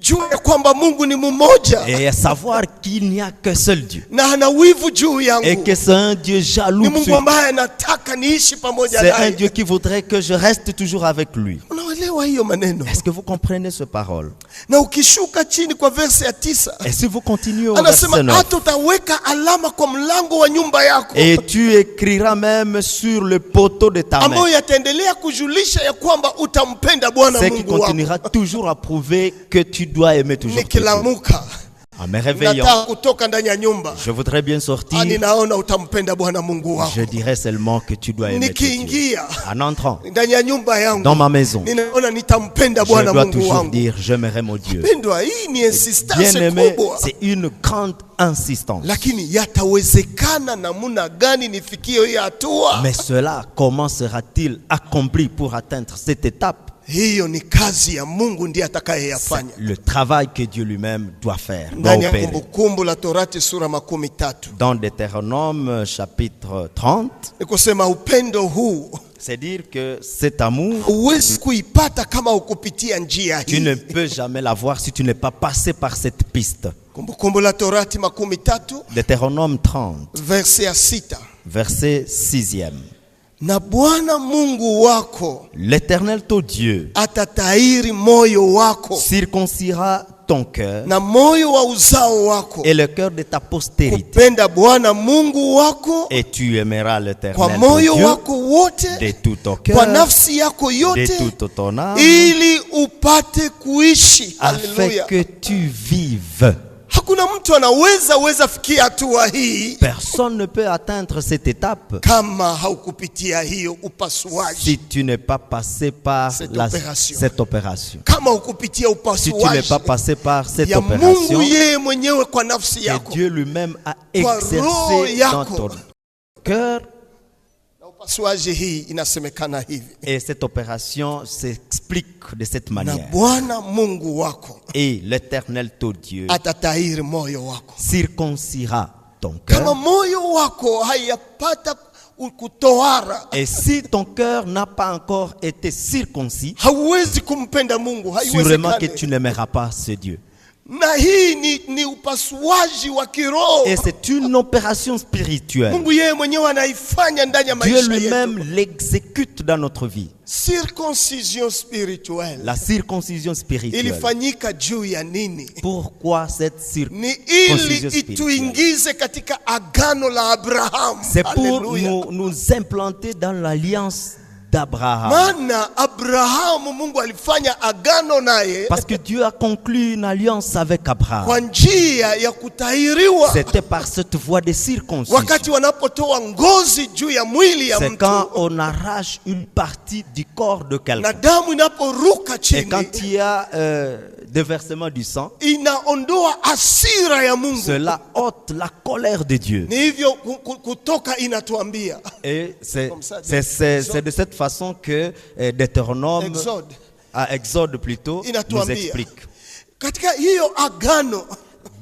Jua ya kwamba Mungu ni mmoja et à savoir qu'il n'y a qu'un seul Dieu. na ana wivu juu Et yangu. que c'est un Dieu Ni jaloux. Mungu ambaye anataka niishi pamoja C'est un naye. Dieu qui voudrait que je reste toujours avec lui. Unaelewa hiyo maneno? Est-ce que vous comprenez cette parole? Na ukishuka chini kwa verse ya 9, Et si vous continuez au verset anasema 9, hata utaweka alama kwa mlango wa nyumba yako, et tu écriras même sur le poteau de ta main, ambayo yataendelea kujulisha ya kwamba utampenda Bwana ce qui Mungu wako. continuera toujours à prouver que tu dois aimer toujours Dieu. Nikilamuka, En me réveillant, nataka kutoka ndani ya nyumba, je voudrais bien sortir. ninaona utampenda Bwana Mungu wako. Je dirais seulement que tu dois aimer Dieu. Nikiingia En entrant ndani ya nyumba yangu, dans ma maison, ninaona nitampenda je Bwana dois Mungu toujours wangu. dire j'aimerai mon Dieu. Pendwa, hii ni insistance Bien-aimé, kubwa. c'est une grande insistance. Lakini yatawezekana namna gani nifikie hiyo hatua? Mais cela, comment sera-t-il accompli pour atteindre cette étape? Hiyo ni kazi ya Mungu ndiye C'est atakayeyafanya. le travail que Dieu lui-même doit faire, doit Ndani ya opérer. Kumbukumbu la Torati sura 13 Dans Deutéronome chapitre 30, ni kusema upendo huu c'est dire que cet amour, huwezi kuipata kama ukupitia njia tu ne hii. peux jamais l'avoir si tu n'es pas passé par cette piste. Kumbukumbu la Torati 13 Deutéronome 30, verse ya 6. verset 6e. Na Bwana Mungu wako L'Éternel ton Dieu atatairi moyo wako circoncira ton cœur na moyo wa uzao wako et le cœur de ta postérité. kupenda Bwana Mungu wako Et tu aimeras kwa l'Éternel ton moyo Dieu wako wote, de tout ton kwa cœur, nafsi yako de yote, toute ton âme, ili upate kuishi. afin Haleluya! que tu vives. Hakuna mtu anaweza fikia hatua hii Personne ne peut atteindre cette étape kama haukupitia hiyo upasuaji, si tu n'es pas passé par cette opération. kama hukupitia Si tu n'es upasuaji pas passé par cette ya opération Mungu yeye mwenyewe kwa nafsi que yako. Dieu lui-même a roho exercé yako. dans ton cœur, Na upasuaji hii inasemekana hivi: et cette opération s'explique de cette na manière. Bwana Mungu wako Et l'Éternel ton Dieu atatahiri moyo wako. circoncira ton Kama cœur. moyo wako hayapata kutohara, Et si ton cœur n'a pas encore été circoncis, hauwezi kumpenda Mungu, sûrement que haiwezekani. tu n'aimeras pas ce Dieu. Na hii ni upasuaji wa kiroho. Et c'est une opération spirituelle. Mungu yeye mwenyewe anaifanya ndani ya Dieu maisha lui-même yetu. l'exécute dans notre vie. Circoncision spirituelle. La circoncision spirituelle. Ilifanyika juu ya nini? Pourquoi cette Ni circoncision ili spirituelle? ituingize katika agano la Abraham. C'est pour Haleluya. nous implanter dans l'alliance d'Abraham. Maana Abrahamu Mungu alifanya agano naye Parce que Dieu a conclu une alliance avec Abraham. kwa njia ya kutahiriwa. C'était par cette voie de circoncision. Wakati wanapotoa ngozi juu ya mwili ya C'est mtu quand on arrache une partie du corps de na quelqu'un. damu inaporuka Et chini, quand il y a déversement du sang, inaondoa hasira ya Mungu. cela ôte la colère de Dieu. Ni hivyo Kutoka inatuambia Et c'est Comme ça, de cette façon que Deutéronome, Exode plutôt, nous inatuambia explique. katika hiyo agano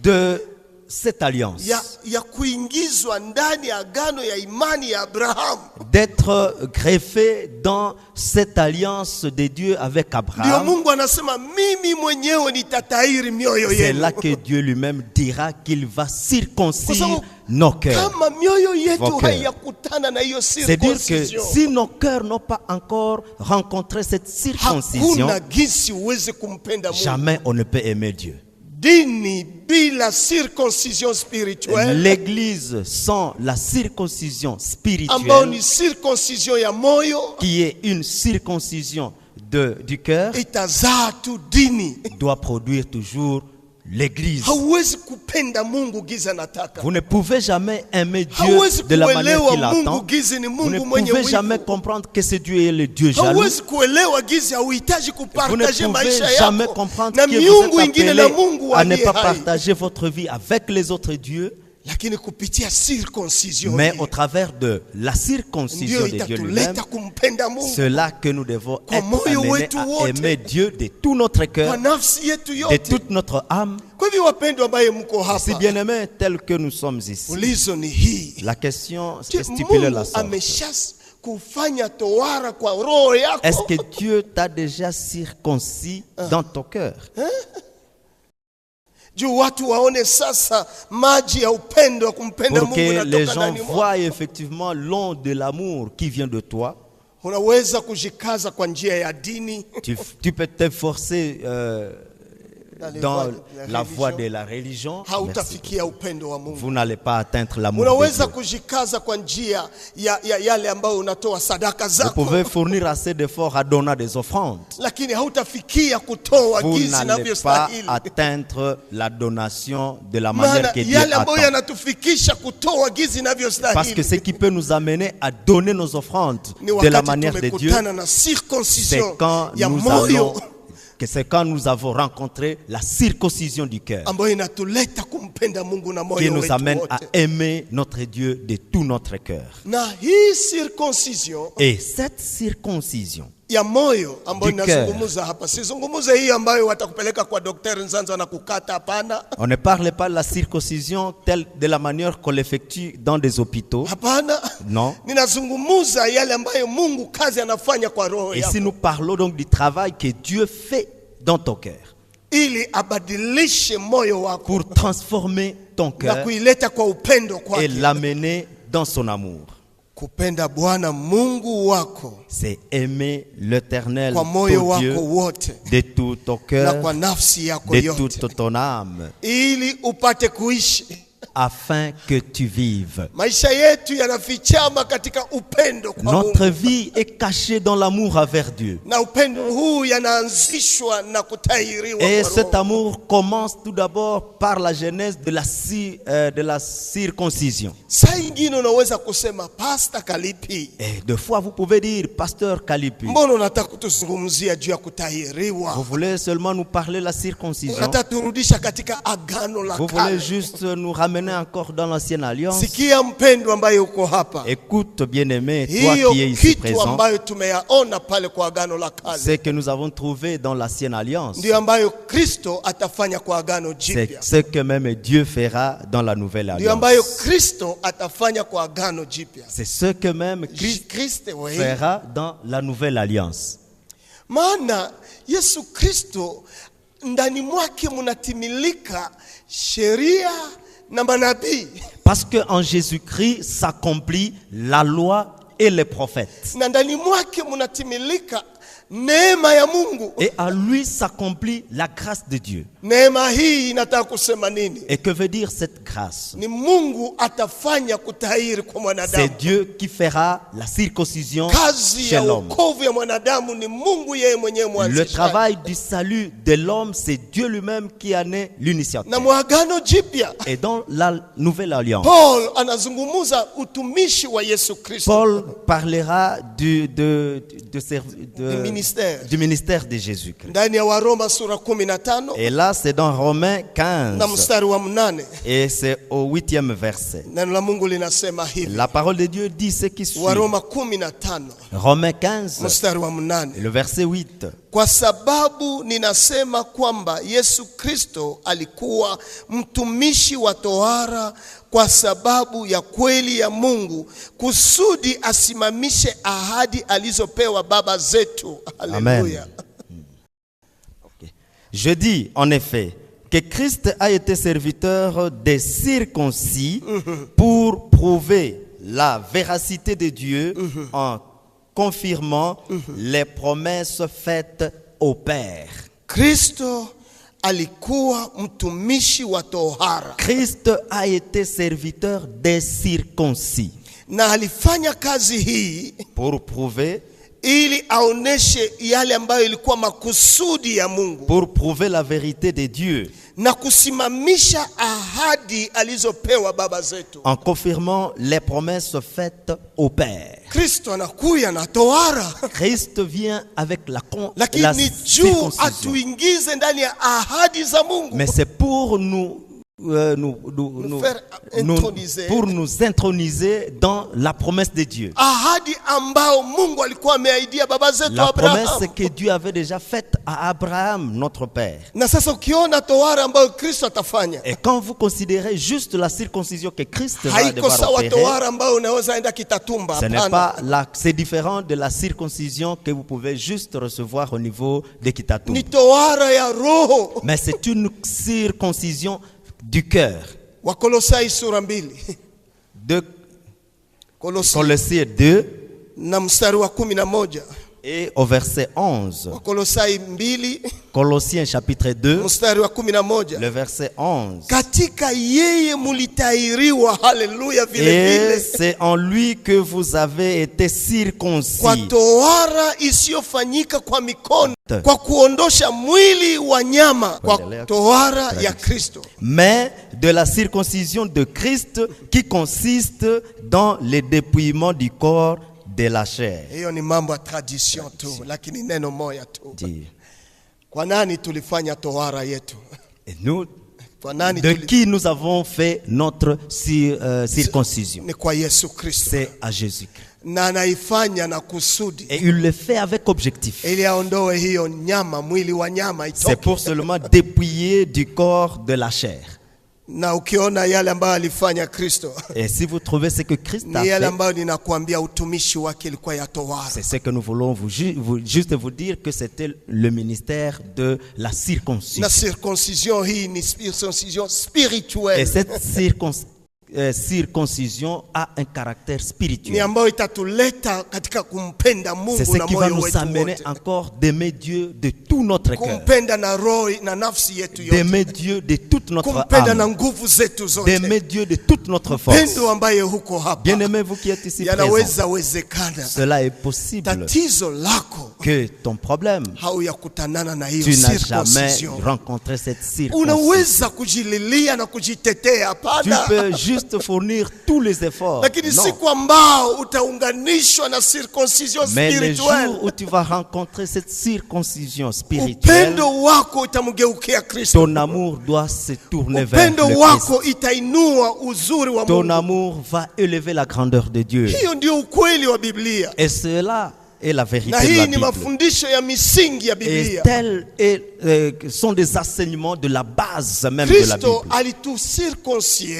De cette alliance, ya kuingizwa ndani ya agano ya imani ya Abraham, d'être greffé dans cette alliance de Dieu avec ndio Abraham. Mungu anasema mimi mwenyewe nitatahiri mioyo C'est yenu. là que Dieu lui-même dira qu'il va circoncire nos cœurs. Kama mioyo yetu Vos cœurs. haiyakutana na hiyo C'est dire que circoncision, si nos cœurs n'ont pas encore rencontré cette circoncision, hakuna gisi uweze kumpenda Mungu. jamais on ne peut aimer Dieu. Dini bila circoncision spirituelle, L'église sans la circoncision ambayo spirituelle, ni circoncision ya moyo, qui est une circoncision du cœur, itazaa tu dini. doit produire toujours l'église. Hauwezi kupenda Mungu giza nataka. Vous ne pouvez jamais aimer Dieu Hauwezi de la manière kuelewa qu'il Mungu attend. gizi ni Vous ne Mungu mwenye pouvez jamais wivu. comprendre que ce Dieu est le Dieu jaloux. Hauwezi kuelewa gizi hauhitaji Vous ne kupartager pouvez maisha jamais yako comprendre na que vous miungu êtes ingine appelé na Mungu à ne aliye pas hai. partager votre vie avec les autres dieux, Lakini kupitia circoncision mais hii, au travers de la circoncision ndio de Dieu lui-même, itatuleta kumpenda Mungu c'est là que nous devons Kwa être moyo amenés wetu à wote. aimer Dieu de tout notre cœur, kwa nafsi yetu de yote. toute notre âme. Kwa hivyo wapendwa ambaye mko Si hapa, bien aimés tels que nous sommes ici, ulizo ni hii: la question Je, est stipulée Mungu la sorte. amesha kufanya tohara kwa roho yako? Est-ce que Dieu t'a déjà circoncis dans ton cœur? Juu watu waone sasa maji ya upendo wa kumpenda Pour Mungu que les natoka gens ndani mwako. voient effectivement l'onde de l'amour qui vient de toi. Unaweza kujikaza kwa njia ya dini Tu peux t'efforcer dans la voie de religion. la religion. Merci. Hautafikia upendo wa Mungu. Vous n'allez pas atteindre l'amour de Unaweza Dieu. kujikaza kwa njia ya yale ambayo unatoa sadaka Vous zako, pouvez fournir assez d'efforts à donner des offrandes. lakini hautafikia kutoa Vous gizi n'allez pas inavyostahili. atteindre la donation de la manière Maana que Dieu yale ambayo attend. yanatufikisha kutoa gizi Parce que inavyostahili ce qui peut nous amener à donner nos offrandes ni de la wakati manière de Dieu, tumekutana na c'est circoncision quand ya nous moyo allons, que c'est quand nous avons rencontré la circoncision du cœur ambayo inatuleta kumpenda Mungu na qui moyo nous wetu amène à wote. aimer notre Dieu de tout notre cœur. Na hii circoncision Et cette circoncision ya moyo ambayo Du cœur. ninazungumza hapa, sizungumuze hii ambayo watakupeleka kwa daktari Nzanza na kukata, hapana. on ne parle pas de la circoncision telle de la manière qu'on l'effectue dans des hôpitaux. Hapana. Non. Ninazungumuza yale ambayo Mungu kazi anafanya kwa roho Et yako si nous parlons donc du travail que Dieu fait dans ton cœur ili abadilishe moyo wako pour transformer ton na cœur kuileta kwa upendo et kwake. l'amener dans son amour, Kupenda Bwana Mungu wako c'est aimer l'Éternel, kwa moyo ton Dieu, wako wote de tout ton na cœur, kwa nafsi yako de yote, toute ton âme, ili upate kuishi. afin que tu vives. Maisha yetu yanafichama katika upendo kwa Notre Mungu, vie est cachée dans l'amour envers Dieu. na upendo huu yanaanzishwa na kutahiriwa Et kwa cet roho. amour commence tout d'abord par la genèse de la circoncision. Saa ingine unaweza kusema Pastor Kalipi, Et deux fois, vous pouvez dire, Pasteur Kalipi, mbona unataka kutuzungumzia juu ya kutahiriwa? vous voulez seulement nous parler de la circoncision? Unataka turudisha katika agano la Vous voulez kale? juste nous ramener encore dans l'ancienne alliance? Sikia mpendwa ambaye uko hapa, Écoute, bien-aimé, toi hiyo qui es ici kitu présent, ambayo tumeyaona pale kwa agano la ce kale que nous avons trouvé dans l'ancienne alliance, ndio ambayo Kristo atafanya kwa agano c'est jipya, ce que même Dieu fera dans la nouvelle ndio ambayo alliance. Kristo atafanya kwa agano jipya. C'est ce que même Christ Kristo wewe, fera dans la nouvelle alliance. maana Yesu Kristo ndani mwake mnatimilika sheria na manabii. Parce qu'en Jésus-Christ s'accomplit la loi et les prophètes. Na ndani mwake mnatimilika neema ya Mungu. Et à lui s'accomplit la grâce de Dieu. Neema hii inataka kusema nini? Et que veut dire cette grâce? Ni Mungu atafanya kutahiri kwa mwanadamu. C'est Dieu qui fera la circoncision Kazi chez ya l'homme. wokovu ya mwanadamu ni Mungu yeye mwenyewe Le mwanzishaji. travail du salut de l'homme, c'est Dieu lui-même qui en est l'initiateur. Na mwagano jipya, Et dans la nouvelle alliance, Paul anazungumuza utumishi wa Yesu Kristo. Paul parlera du ministère de Jésus-Christ. Ndani ya Waroma sura 15 Et là, c'est dans Romains 15. na mstari wa 8. Et c'est au 8e verset. Neno la Mungu linasema hivi. La parole de Dieu dit ce qui suit. Waroma 15 Romains 15, mstari wa 8. le verset 8. Kwa sababu ninasema kwamba Yesu Kristo alikuwa mtumishi wa tohara kwa sababu ya kweli ya Mungu, kusudi asimamishe ahadi alizopewa baba zetu. Haleluya. Okay. Je dis en effet que Christ a été serviteur des circoncis pour prouver la véracité de Dieu en confirmant les promesses faites au Père. Kristo alikuwa mtumishi wa tohara. Christ a été serviteur des circoncis Na alifanya kazi hii pour prouver ili aoneshe yale ambayo ilikuwa makusudi ya Mungu, pour prouver la vérité de Dieu na kusimamisha ahadi alizopewa baba zetu. en confirmant les promesses faites au Père. Kristo anakuya na tohara, Christ vient avec la lakini ni juu circoncision. atuingize ndani ya ahadi za Mungu. Mais c'est pour nous faire introniser. pour nous introniser dans la promesse de Dieu. Ahadi ambao Mungu alikuwa ameahidia baba zetu La Abraham. promesse que Dieu avait déjà faite à Abraham, notre père. Na sasa ukiona tohara ambayo Kristo atafanya, Et quand vous considérez juste la circoncision que Christ va haiko devoir sawa opérer, tohara ambayo unaweza enda Kitatumba. ce n'est Hapana. pas c'est différent de la circoncision que vous pouvez juste recevoir au niveau de Kitatum. Ni tohara ya roho. Mais c'est une circoncision du cœur. Wakolosai sura 2. De Kolosai Colossiens 2 na mstari wa 11. et au verset 11. Wakolosai 2 Colossiens chapitre 2, mstari wa 11. le verset 11. Katika yeye mulitahiriwa, haleluya, vile Et vile c'est en lui que vous avez été circoncis kwa tohara isiyofanyika kwa mikono, kwa kuondosha mwili wa nyama, kwa tohara ya Kristo. mais de la circoncision de Christ qui consiste dans le dépouillement du corps de la chair. Hiyo ni mambo ya tradition tu, lakini neno moja tu. Dit. Kwa nani tulifanya tohara yetu? Et nous, Kwa nani de qui nous avons fait notre circoncision? Ni kwa Yesu Kristo. C'est à Jésus-Christ. Na anaifanya na kusudi, Et il le fait avec objectif. ili aondoe hiyo nyama, mwili wa nyama C'est itoke. pour seulement dépouiller du corps de la chair. Na ukiona yale ambayo alifanya Kristo, Et si vous trouvez ce que Christ a ni yale fait, ambayo ninakuambia utumishi wake ilikuwa ya tohara. c'est ce que nous voulons juste vous dire, que c'était le ministère de la circoncision. Na circoncision hii ni circoncision Et spirituelle, cette circoncision a un caractère ni spirituel. ambayo itatuleta katika kumpenda C'est Mungu ce na qui va moyo nous wetu amener wote, encore d'aimer Dieu de tout notre cœur, kumpenda na roho na nafsi yetu yote, d'aimer Dieu de toute notre kumpenda na âme, nguvu zetu zote. d'aimer Dieu de toute notre force. Pendo ambaye huko hapa, Bien-aimés, vous qui êtes ici présents, yanaweza wezekana cela est possible tatizo lako que ton problème, hauyakutanana na hiyo tu n'as jamais circoncision. rencontré cette circoncision. Unaweza kujililia na kujitetea, Tu hapana, peux juste fournir tous les efforts. lakini Non. siku ambao utaunganishwa na circoncision Mais le spirituelle, jour où tu vas rencontrer cette circoncision spirituelle, upendo wako utamgeukia Kristo. ton amour doit se tourner vers Upendo le Christ. wako itainua uzuri wa Ton Mungu. amour va élever la grandeur de Dieu. Hiyo ndio ukweli wa Biblia. Et cela est la vérité Na de la hii ni Bible. mafundisho ya misingi ya Et Biblia. tels sont des enseignements de la base même de la Kristo Bible. alitusirkonsie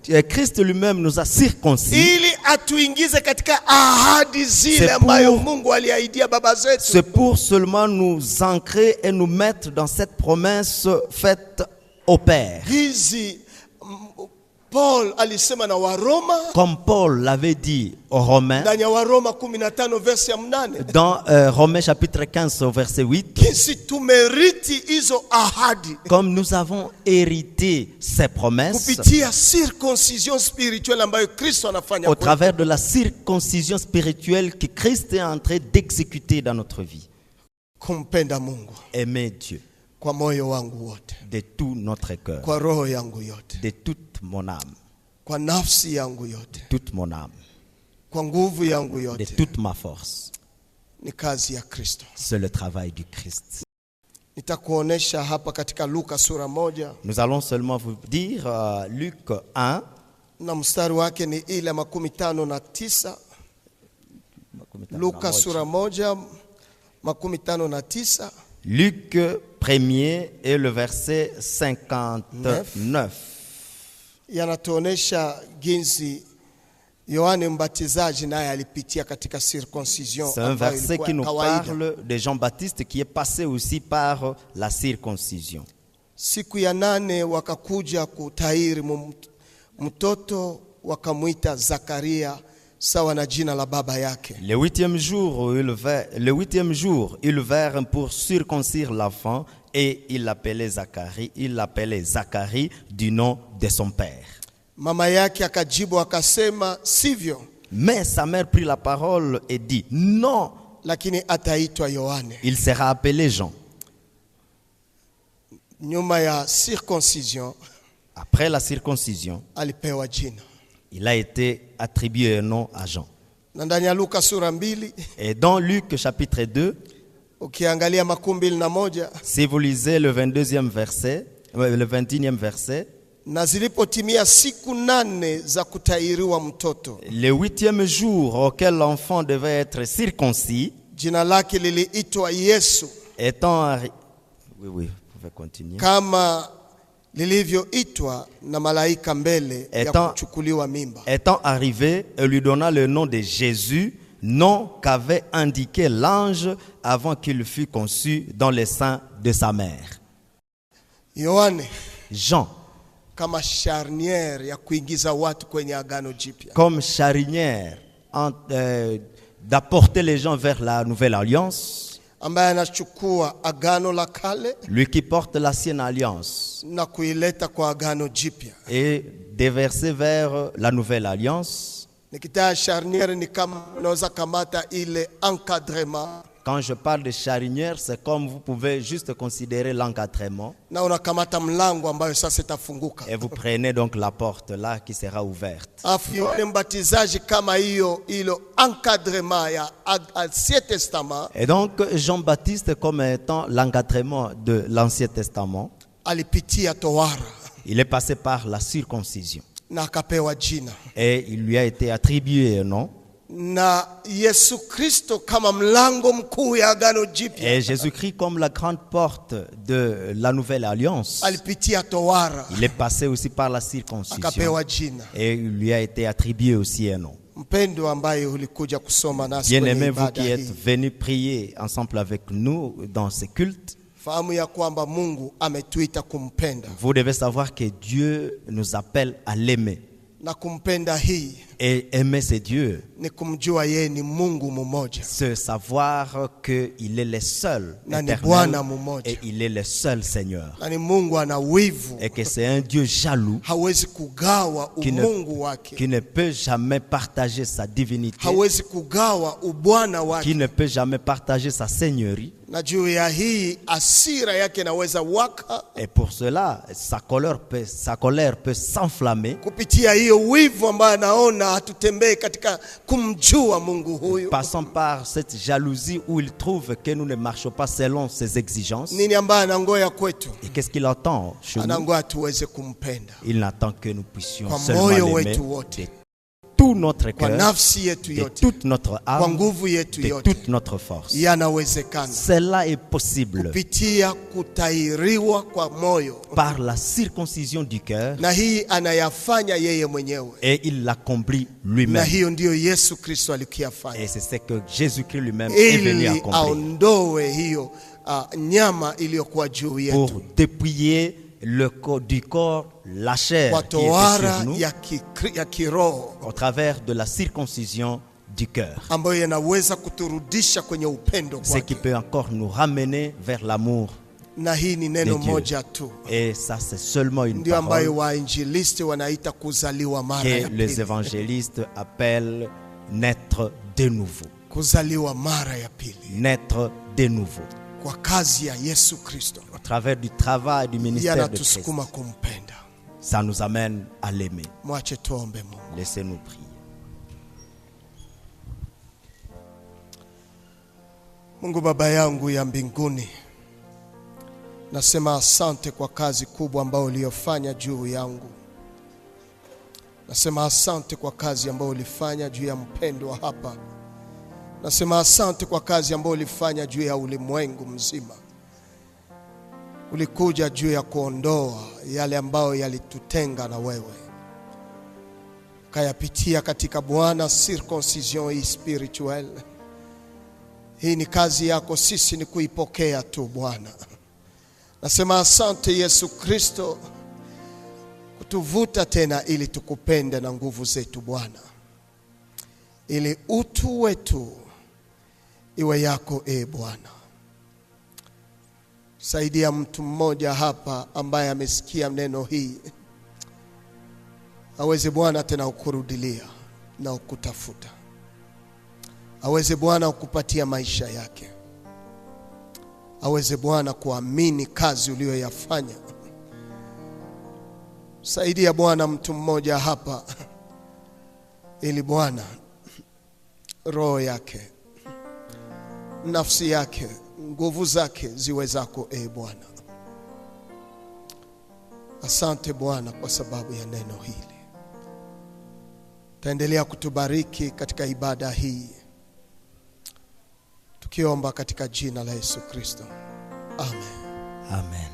Et Christ lui-même nous a circoncis. ili atuingize katika ahadi zile C'est ambayo pour- Mungu aliahidia baba zetu. C'est pour seulement nous ancrer et nous mettre dans cette promesse faite au Père. Hizi Paul alisema na Waroma Comme Paul l'avait dit aux Romains, ndani ya Waroma 15 verse ya 8, dans Romains chapitre 15 au verset 8, jinsi tumeriti hizo ahadi comme nous avons hérité ces promesses kupitia circoncision spirituelle ambayo Kristo anafanya au kwetu. travers de la circoncision spirituelle que Christ est en train d'exécuter dans notre vie. Kumpenda Mungu Aimer Dieu kwa moyo wangu wote, de tout notre cœur, kwa roho yangu yote, de toute mon âme, kwa nafsi yangu yote, toute mon âme, kwa nguvu yangu de yote, toute ma force. ni kazi ya Kristo. C'est le travail du Christ. Nitakuonesha hapa katika Luka sura 1 Nous allons seulement vous dire Luc 1, na mstari wake ni ile 59. Luka sura 1 59. Luc 1er et le verset 59. Yanatuonesha jinsi Yohane Mbatizaji naye alipitia katika circoncision C'est un ambayo verset ilikuwa qui nous kawaida. parle de Jean-Baptiste qui est passé aussi par la circoncision. Siku ya 8 wakakuja kutahiri mtoto, wakamwita Zakaria sawa na jina la baba yake. Le huitième jour, ils vinrent pour circoncire l'enfant et il l'appelait Zacharie du nom de son père. Mama yake akajibu akasema, sivyo, Mais sa mère prit la parole et dit, non, lakini ataitwa Yohane. il sera appelé Jean. Nyuma ya circoncision Après la circoncision, alipewa jina. il a été attribué un nom à Jean. Na ndani ya Luka sura 2 Et dans Luc chapitre 2, ukiangalia 21, si vous lisez le 22e verset, le 21e verset, na zilipotimia siku 8 za kutahiriwa mtoto, le 8e jour auquel l'enfant devait être circoncis, jina lake liliitwa Yesu, étant oui, vous pouvez continuer. kama lilivyoitwa na malaika mbele ya kuchukuliwa mimba. Étant arrivé, elle lui donna le nom de Jésus, nom qu'avait indiqué l'ange avant qu'il fût conçu dans le sein de sa mère. Yohane Jean, kama charniere ya kuingiza watu kwenye agano jipya, comme charnière d'apporter les gens vers la nouvelle alliance, ambaye anachukua agano la kale lui qui porte l'ancienne alliance na kuileta kwa agano jipya. et déverser vers la nouvelle alliance. Nikitaja charniere ni kama unaweza kamata ile encadrement, Quand je parle de charnière, c'est comme vous pouvez juste considérer l'encadrement na unakamata mlango ambayo sasa itafunguka. et vous prenez donc la porte là qui sera ouverte. Afu Yohane Mbatizaji kama ilo encadrement ya Ancien Testament Et donc Jean-Baptiste, comme étant l'encadrement de l'Ancien Testament, alipitia tohara il est passé par la circoncision na akapewa jina. et il lui a été attribué un nom. Na Yesu Kristo kama mlango mkuu ya agano jipya Et Jésus-Christ, comme la grande porte de la nouvelle alliance, alipitia tohara il est passé aussi par la circoncision akapewa jina. et il lui a été attribué aussi un nom. Mpendo ambaye ulikuja kusoma nasi kwenye Bien-aimés, vous ibada qui êtes hii, venus prier ensemble avec nous dans ce culte, fahamu ya kwamba Mungu ametuita kumpenda, vous devez savoir que Dieu nous appelle à l'aimer. na kumpenda hii Et aimer ce Dieu, ni kumjua yeye ni Mungu mmoja c'est savoir qu'il est le seul na ni éternel Bwana mmoja, et il est le seul Seigneur. na ni Mungu ana wivu, Et que c'est un Dieu jaloux hawezi kugawa qui umungu wake, ne peut jamais partager sa divinité, hawezi kugawa ubwana wake, qui ne peut jamais partager sa seigneurie. na juu ya hii asira yake naweza waka Et pour cela, sa colère peut s'enflammer. kupitia hiyo wivu ambayo anaona hatutembei katika kumjua Mungu huyu. Passons par cette jalousie où il trouve que nous ne marchons pas selon ses exigences. Nini ambaye anangoya kwetu? Et qu'est-ce qu'il attend chez nous? Anangoya tuweze kumpenda Il n'attend que nous puissions kwa seulement moyo l'aimer wetu wote, de tout tout notre kwa cœur, nafsi yetu de yote, toute notre kwa âme, nguvu yetu de yote, toute notre force. yanawezekana Cela est possible kupitia kutahiriwa kwa moyo, par la circoncision du cœur, na hii anayafanya yeye mwenyewe, et il l'accomplit na lui-même. hiyo ndiyo Yesu Kristo alikiyafanya Et c'est ce que Jésus-Christ lui-même est venu ili accomplir aondoe hiyo nyama iliyokuwa juu pour yetu dépouiller le corps, du corps la chair kwa qui était tohara sur nous ya kiroho au travers de la circoncision du cœur. ambayo yanaweza kuturudisha kwenye upendo Ce qui kwake, peut encore nous ramener vers l'amour. na hii ni neno de Dieu. moja tu Et ça, c'est seulement une ndio ambayo parole wainjilisti wanaita kuzaliwa mara que ya les pili. évangélistes appellent naître de nouveau. Kuzaliwa mara ya pili Naître de nouveau. kwa kazi ya Yesu Kristo Au travers du travail du ministère de Christ. yanatusukuma kumpenda. Ça nous amène à l'aimer. Mwache tuombe Mungu. Laissez-nous prier. Mungu Baba yangu ya mbinguni, nasema asante kwa kazi kubwa ambayo uliyofanya juu yangu. Nasema asante kwa kazi ambayo ulifanya juu ya mpendwa hapa. Nasema asante kwa kazi ambayo ulifanya juu ya ulimwengu mzima. Ulikuja juu ya kuondoa yale ambayo yalitutenga na wewe. Kayapitia katika Bwana circoncision spirituelle. Hii ni kazi yako, sisi ni kuipokea tu Bwana. Nasema asante Yesu Kristo kutuvuta tena ili tukupende na nguvu zetu Bwana, ili utu wetu iwe yako Bwana. Saidia mtu mmoja hapa ambaye amesikia neno hii, aweze Bwana tena ukurudilia na ukutafuta, aweze Bwana ukupatia maisha yake, aweze Bwana kuamini kazi uliyoyafanya. Saidia Bwana mtu mmoja hapa, ili Bwana roho yake, nafsi yake, nguvu zake ziwe zako Bwana. Asante Bwana kwa sababu ya neno hili. Taendelea kutubariki katika ibada hii, tukiomba katika jina la Yesu Kristo. Amen. Amen.